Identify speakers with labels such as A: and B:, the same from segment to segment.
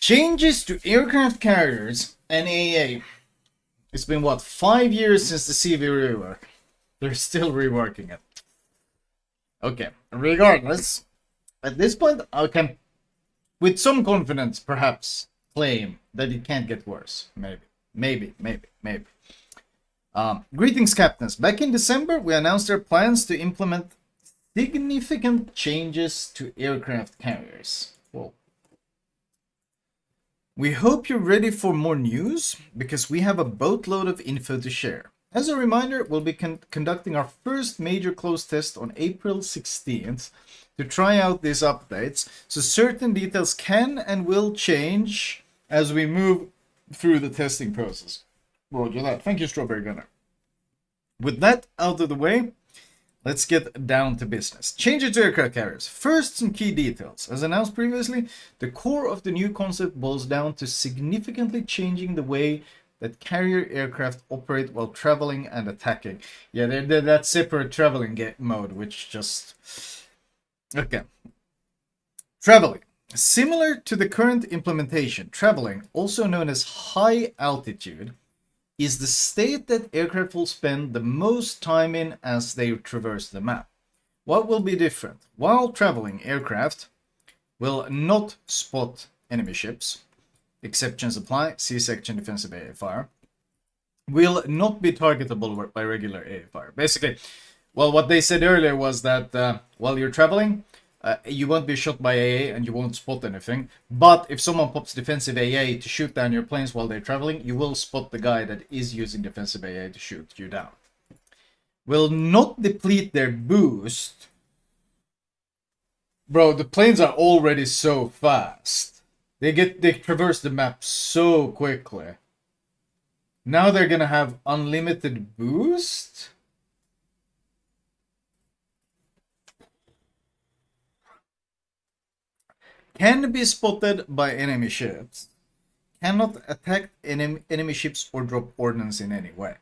A: Changes to aircraft carriers and AA. It's been what, 5 years since the CV rework. They're still reworking it. Okay, regardless, at this point I can, with some confidence, perhaps claim that it can't get worse. Maybe. Greetings, captains. Back in December, we announced our plans to implement significant changes to aircraft carriers. Whoa. We hope you're ready for more news, because we have a boatload of info to share. As a reminder, we'll be conducting our first major closed test on April 16th to try out these updates, so certain details can and will change as we move through the testing process. Roger that. Thank you, Strawberry Gunner. With that out of the way, let's get down to business. Changes to aircraft carriers. First, some key details. As announced previously, the core of the new concept boils down to significantly changing the way that carrier aircraft operate while traveling and attacking. Yeah, they're that separate traveling mode, which just... Okay. Traveling. Similar to the current implementation, traveling, also known as high altitude, is the state that aircraft will spend the most time in as they traverse the map. What will be different? While traveling, aircraft will not spot enemy ships. Exceptions apply. See section defensive AA fire. Will not be targetable by regular AA fire. Basically, well, what they said earlier was that while you're traveling, you won't be shot by AA and you won't spot anything. But if someone pops defensive AA to shoot down your planes while they're traveling, you will spot the guy that is using defensive AA to shoot you down. Will not deplete their boost. Bro, the planes are already so fast. They traverse the map so quickly. Now they're gonna have unlimited boost? Can be spotted by enemy ships. Cannot attack enemy ships or drop ordnance in any way.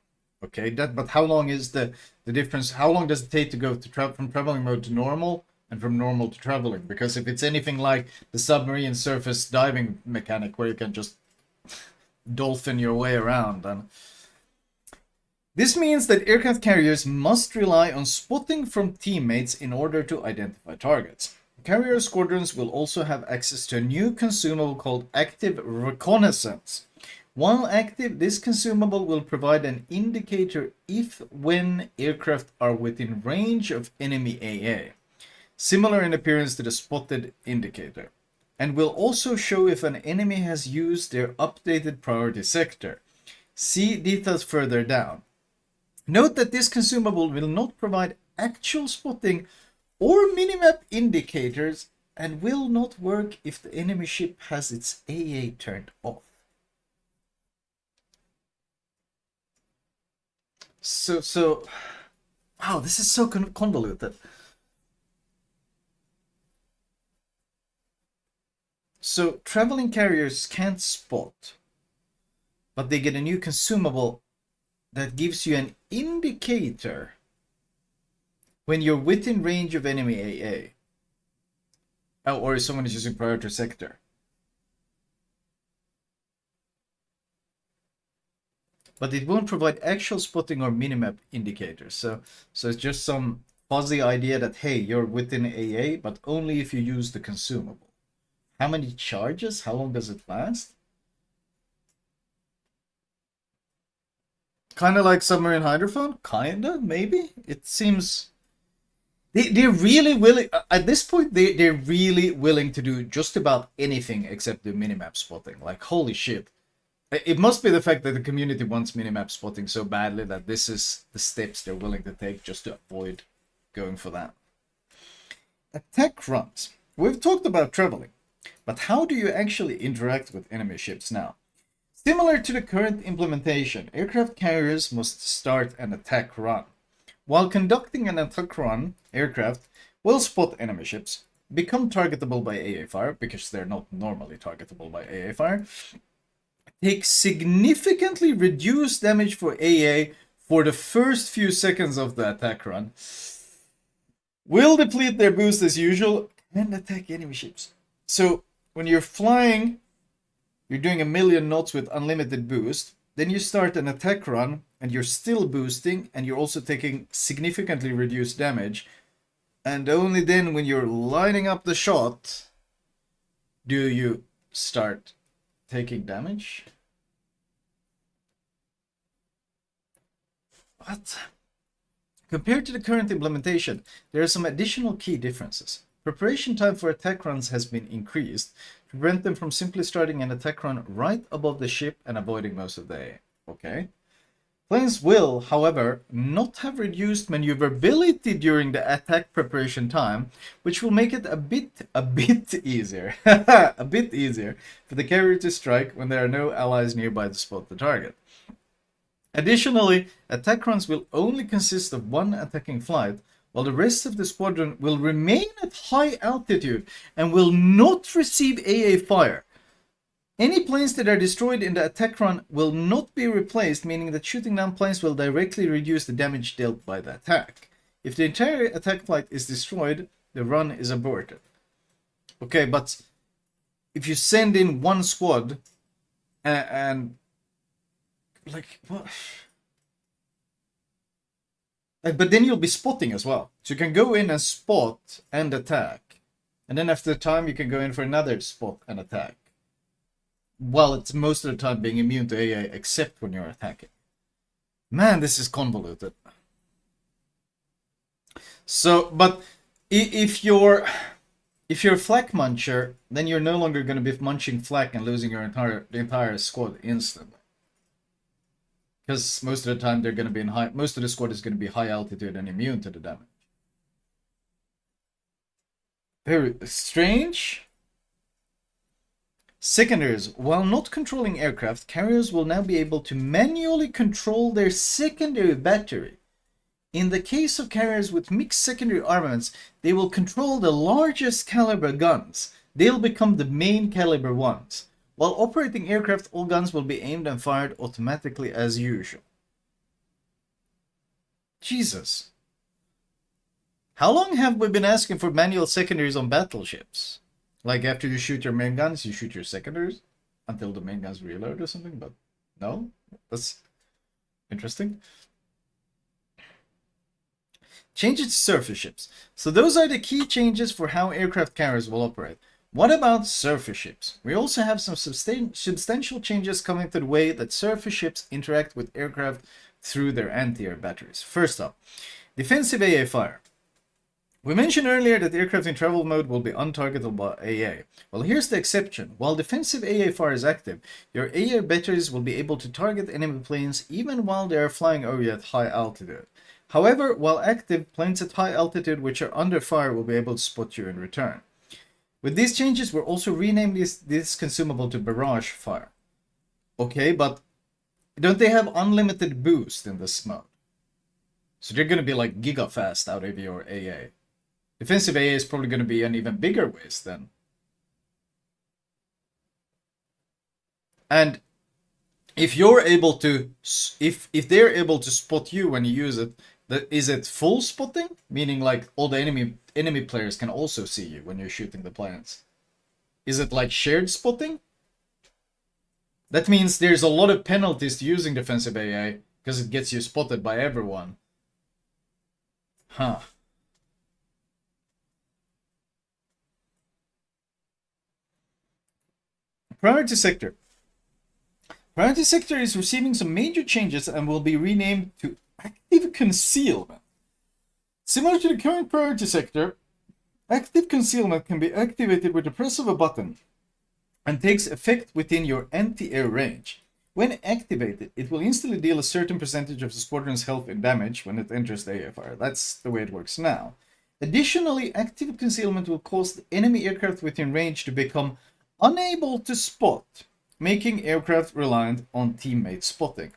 A: Okay, but how long is the difference? How long does it take to go from traveling mode to normal and from normal to traveling? Because if it's anything like the submarine surface diving mechanic where you can just dolphin your way around, then... This means that aircraft carriers must rely on spotting from teammates in order to identify targets. Carrier squadrons will also have access to a new consumable called Active Reconnaissance. While active, this consumable will provide an indicator when aircraft are within range of enemy AA, similar in appearance to the spotted indicator, and will also show if an enemy has used their updated priority sector. See details further down. Note that this consumable will not provide actual spotting or minimap indicators and will not work if the enemy ship has its AA turned off. So, wow, this is so convoluted. So, traveling carriers can't spot, but they get a new consumable that gives you an indicator when you're within range of enemy AA. Oh, or if someone is using priority sector. But it won't provide actual spotting or minimap indicators. So it's just some fuzzy idea that, hey, you're within AA, but only if you use the consumable. How many charges? How long does it last? Kind of like submarine hydrophone? Kinda, maybe? It seems... They're really willing... At this point, they're really willing to do just about anything except the minimap spotting. Like, holy shit. It must be the fact that the community wants minimap spotting so badly that this is the steps they're willing to take just to avoid going for that. Attack runs. We've talked about traveling, but how do you actually interact with enemy ships now? Similar to the current implementation, aircraft carriers must start an attack run. While conducting an attack run, aircraft will spot enemy ships, become targetable by AA fire, because they're not normally targetable by AA fire, take significantly reduced damage for AA for the first few seconds of the attack run, will deplete their boost as usual, and attack enemy ships. So when you're flying You're doing 1,000,000 knots with unlimited boost. Then you start an attack run and you're still boosting and you're also taking significantly reduced damage. And only then when you're lining up the shot do you start taking damage. What? Compared to the current implementation, there are some additional key differences. Preparation time for attack runs has been increased to prevent them from simply starting an attack run right above the ship and avoiding most of the A. Okay. Planes will, however, not have reduced maneuverability during the attack preparation time, which will make it a bit easier, a bit easier for the carrier to strike when there are no allies nearby to spot the target. Additionally, attack runs will only consist of one attacking flight, while the rest of the squadron will remain at high altitude and will not receive AA fire. Any planes that are destroyed in the attack run will not be replaced, meaning that shooting down planes will directly reduce the damage dealt by the attack. If the entire attack flight is destroyed, the run is aborted. Okay, but if you send in one squad and like what? But then you'll be spotting as well. So you can go in and spot and attack. And then after the time you can go in for another spot and attack. Well, it's most of the time being immune to AA except when you're attacking. Man, this is convoluted. So, but if you're flak muncher, then you're no longer going to be munching flak and losing your the entire squad instantly. Because most of the time they're going to be in high. Most of the squad is going to be high altitude and immune to the damage. Very strange. Secondaries. While not controlling aircraft, carriers will now be able to manually control their secondary battery. In the case of carriers with mixed secondary armaments, they will control the largest caliber guns. They'll become the main caliber ones. While operating aircraft, all guns will be aimed and fired automatically as usual. Jesus. How long have we been asking for manual secondaries on battleships? Like after you shoot your main guns, you shoot your secondaries until the main guns reload or something, but no? That's interesting. Changes to surface ships. So those are the key changes for how aircraft carriers will operate. What about surface ships? We also have some substantial changes coming to the way that surface ships interact with aircraft through their anti-air batteries. First up, defensive AA fire. We mentioned earlier that aircraft in travel mode will be untargetable by AA. Well, here's the exception. While defensive AA fire is active, your AA batteries will be able to target enemy planes even while they are flying over you at high altitude. However, while active, planes at high altitude which are under fire will be able to spot you in return. With these changes, we're also renaming this consumable to barrage fire. Okay, but don't they have unlimited boost in this mode? So they're going to be like giga fast out of your AA. Defensive AA is probably going to be an even bigger waste then. And if you're able to, if they're able to spot you when you use it, is it full spotting? Meaning like all the enemy players can also see you when you're shooting the planes. Is it like shared spotting? That means there's a lot of penalties to using defensive AA because it gets you spotted by everyone. Huh. Priority sector. Priority sector is receiving some major changes and will be renamed to active concealment. Similar to the current priority sector, active concealment can be activated with the press of a button and takes effect within your anti-air range. When activated, it will instantly deal a certain percentage of the squadron's health and damage when it enters the AFR. That's the way it works now. Additionally, active concealment will cause the enemy aircraft within range to become unable to spot, making aircraft reliant on teammate spotting.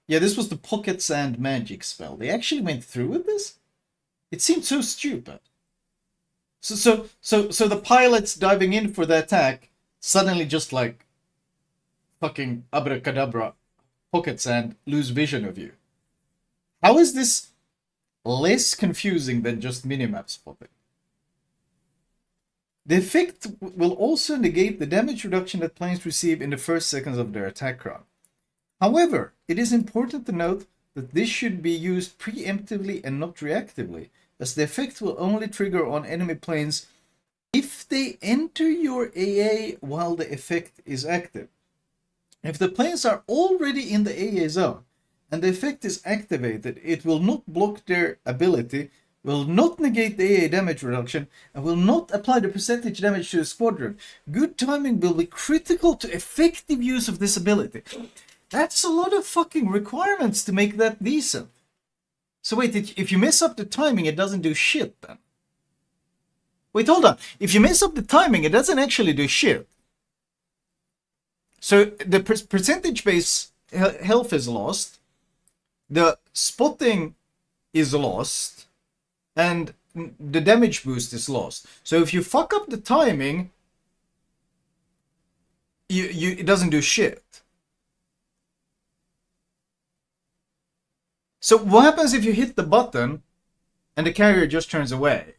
A: Yeah, this was the pocket sand magic spell. They actually went through with this? It seemed so stupid. So the pilots diving in for the attack suddenly just like fucking abracadabra, pocket sand, lose vision of you. How is this less confusing than just minimap spotting? The effect will also negate the damage reduction that planes receive in the first seconds of their attack run. However, it is important to note that this should be used preemptively and not reactively, as the effect will only trigger on enemy planes if they enter your AA while the effect is active. If the planes are already in the AA zone and the effect is activated, it will not block their ability, will not negate the AA damage reduction, and will not apply the percentage damage to the squadron. Good timing will be critical to effective use of this ability. That's a lot of fucking requirements to make that decent. So wait, if you mess up the timing, it doesn't do shit then? Wait, hold on. If you mess up the timing, it doesn't actually do shit. So the percentage base health is lost, the spotting is lost, and the damage boost is lost. So if you fuck up the timing, it doesn't do shit. So what happens if you hit the button and the carrier just turns away?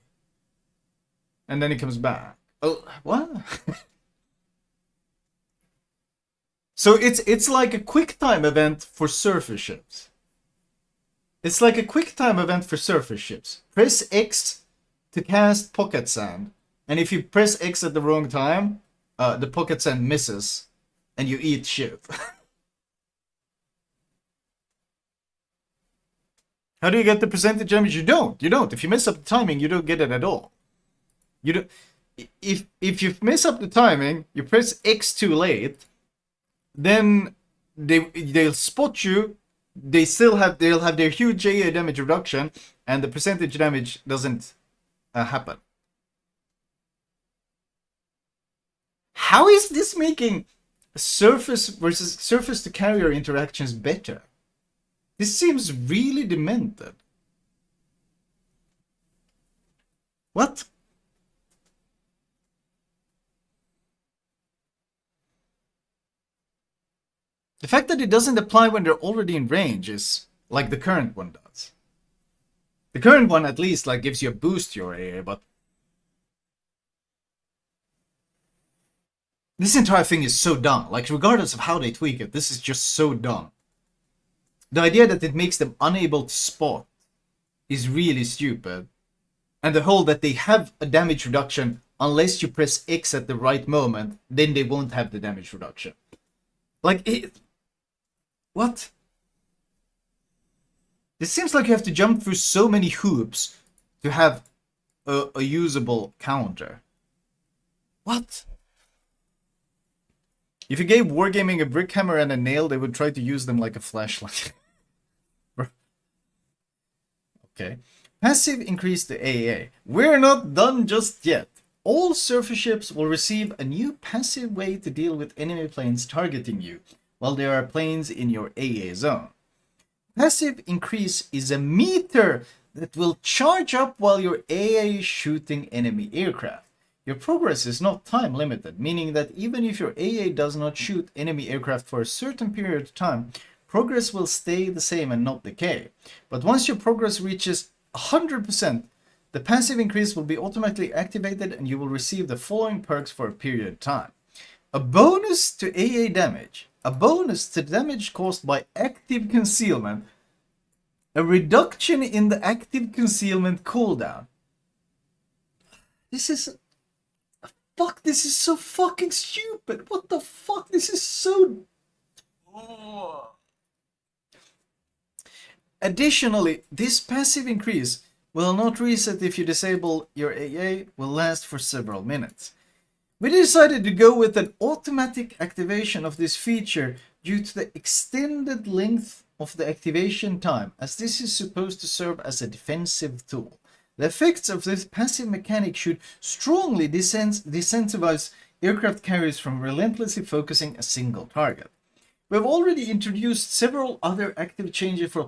A: And then it comes back. Oh, what? So it's like a quick time event for surface ships. It's like a quick time event for surface ships. Press X to cast pocket sand, and if you press X at the wrong time, the pocket sand misses, and you eat shit. How do you get the percentage damage? You don't. If you mess up the timing, you don't get it at all. You don't. If you mess up the timing, you press X too late, then they'll spot you. They'll have their huge AA damage reduction, and the percentage damage doesn't happen. How is this making surface to carrier interactions better? This seems really demented. What? The fact that it doesn't apply when they're already in range is like the current one does. The current one at least like gives you a boost to your AA, but this entire thing is so dumb. Like, regardless of how they tweak it, this is just so dumb. The idea that it makes them unable to spot is really stupid. And the whole that they have a damage reduction unless you press X at the right moment, then they won't have the damage reduction. Like, what? This seems like you have to jump through so many hoops to have a usable counter. What? If you gave Wargaming a brick hammer and a nail, they would try to use them like a flashlight. Okay. Passive increase to AA. We're not done just yet. All surface ships will receive a new passive way to deal with enemy planes targeting you, while there are planes in your AA zone. Passive increase is a meter that will charge up while your AA is shooting enemy aircraft. Your progress is not time limited, meaning that even if your AA does not shoot enemy aircraft for a certain period of time, progress will stay the same and not decay. But once your progress reaches 100%, the passive increase will be automatically activated and you will receive the following perks for a period of time. A bonus to AA damage, a bonus to damage caused by active concealment, a reduction in the active concealment cooldown. This is... Fuck, this is so fucking stupid. What the fuck? This is so... Oh. Additionally, this passive increase will not reset if you disable your AA, will last for several minutes. We decided to go with an automatic activation of this feature due to the extended length of the activation time, as this is supposed to serve as a defensive tool. The effects of this passive mechanic should strongly disincentivize aircraft carriers from relentlessly focusing a single target. We have already introduced several other active changes for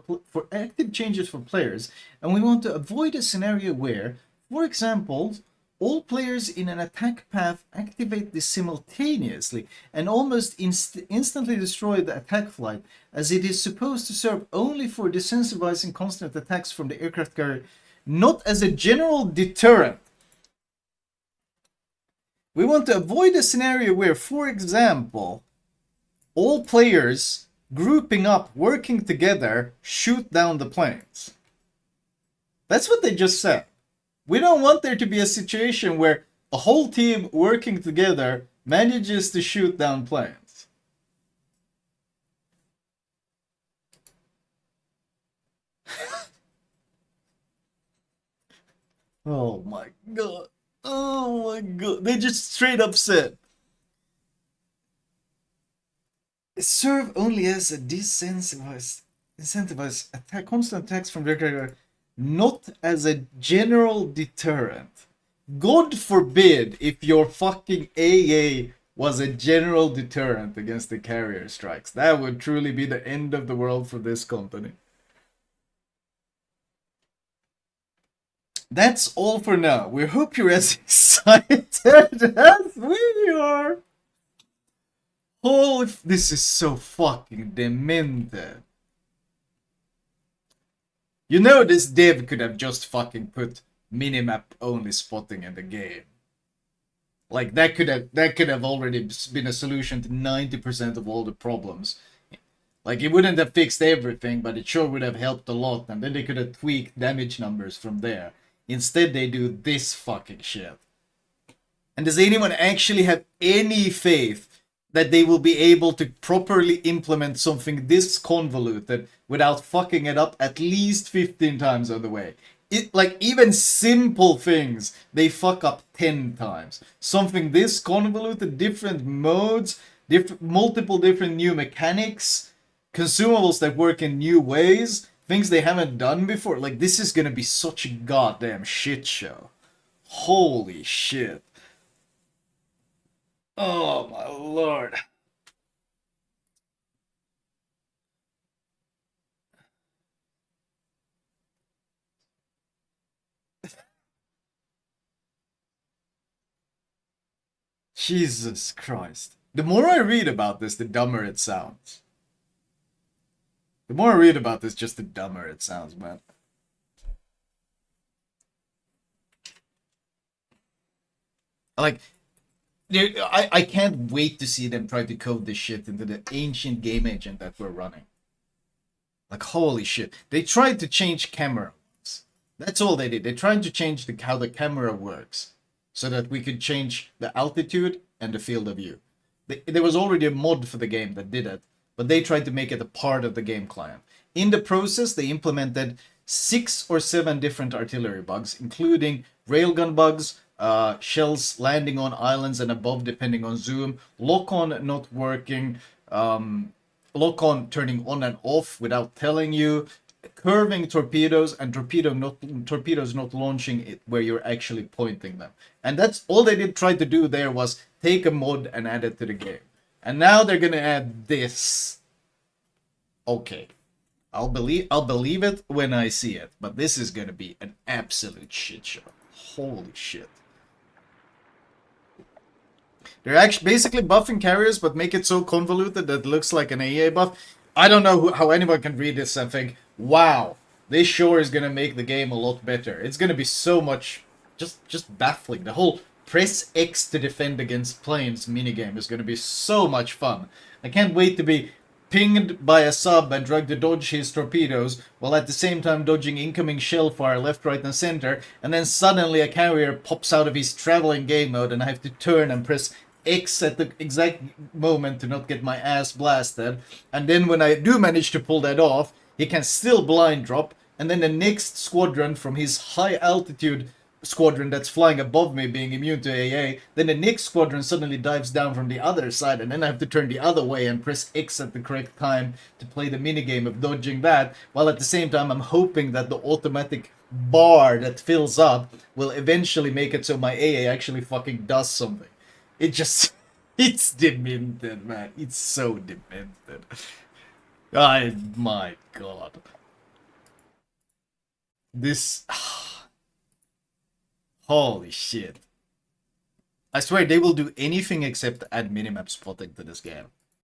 A: players, and we want to avoid a scenario where, for example, all players in an attack path activate this simultaneously and almost instantly destroy the attack flight, as it is supposed to serve only for disincentivizing constant attacks from the aircraft carrier, not as a general deterrent. We want to avoid a scenario where, for example, all players grouping up, working together, shoot down the planes. That's what they just said. We don't want there to be a situation where a whole team working together manages to shoot down planes. Oh my god. Oh my god. They just straight up said, serve only as a incentivized attack, constant attacks from regular, not as a general deterrent. God forbid if your fucking AA was a general deterrent against the carrier strikes. That would truly be the end of the world for this company. That's all for now. We hope you're as excited as we are. Holy, this is so fucking demented. You know this dev could have just fucking put minimap only spotting in the game. Like that could have already been a solution to 90% of all the problems. Like it wouldn't have fixed everything, but it sure would have helped a lot, and then they could have tweaked damage numbers from there. Instead they do this fucking shit. And does anyone actually have any faith that they will be able to properly implement something this convoluted without fucking it up at least 15 times on the way? It, like, even simple things they fuck up 10 times. Something this convoluted, different modes, multiple different new mechanics, consumables that work in new ways, things they haven't done before. Like, this is gonna be such a goddamn shit show. Holy shit. Oh my lord. Jesus Christ. The more I read about this, the dumber it sounds. The more I read about this, just the dumber it sounds, man. Like, I can't wait to see them try to code this shit into the ancient game engine that we're running. Like, holy shit. They tried to change camera. That's all they did. They tried to change how the camera works so that we could change the altitude and the field of view. There was already a mod for the game that did it, but they tried to make it a part of the game client. In the process, they implemented 6 or 7 different artillery bugs, including railgun bugs, shells landing on islands and above depending on zoom, lock-on not working, lock-on turning on and off without telling you, curving torpedoes and torpedoes not launching it where you're actually pointing them. And that's all they did try to do there was take a mod and add it to the game. And now they're gonna add this. Okay. I'll believe it when I see it, but this is gonna be an absolute shit show. Holy shit. They're actually basically buffing carriers, but make it so convoluted that it looks like an AA buff. I don't know how anyone can read this and think, wow, this sure is gonna make the game a lot better. It's gonna be so much, just baffling. The whole press X to defend against planes minigame is gonna be so much fun. I can't wait to be pinged by a sub and drug to dodge his torpedoes, while at the same time dodging incoming shell fire left, right, and center, and then suddenly a carrier pops out of his traveling game mode and I have to turn and press X at the exact moment to not get my ass blasted, and then when I do manage to pull that off, he can still blind drop, and then the next squadron from his high altitude squadron that's flying above me being immune to AA, then the next squadron suddenly dives down from the other side, and then I have to turn the other way and press X at the correct time to play the minigame of dodging that, while at the same time I'm hoping that the automatic bar that fills up will eventually make it so my AA actually fucking does something. It just... it's demented, man. It's so demented. Oh my god. This... holy shit. I swear they will do anything except add minimap spotting to this game.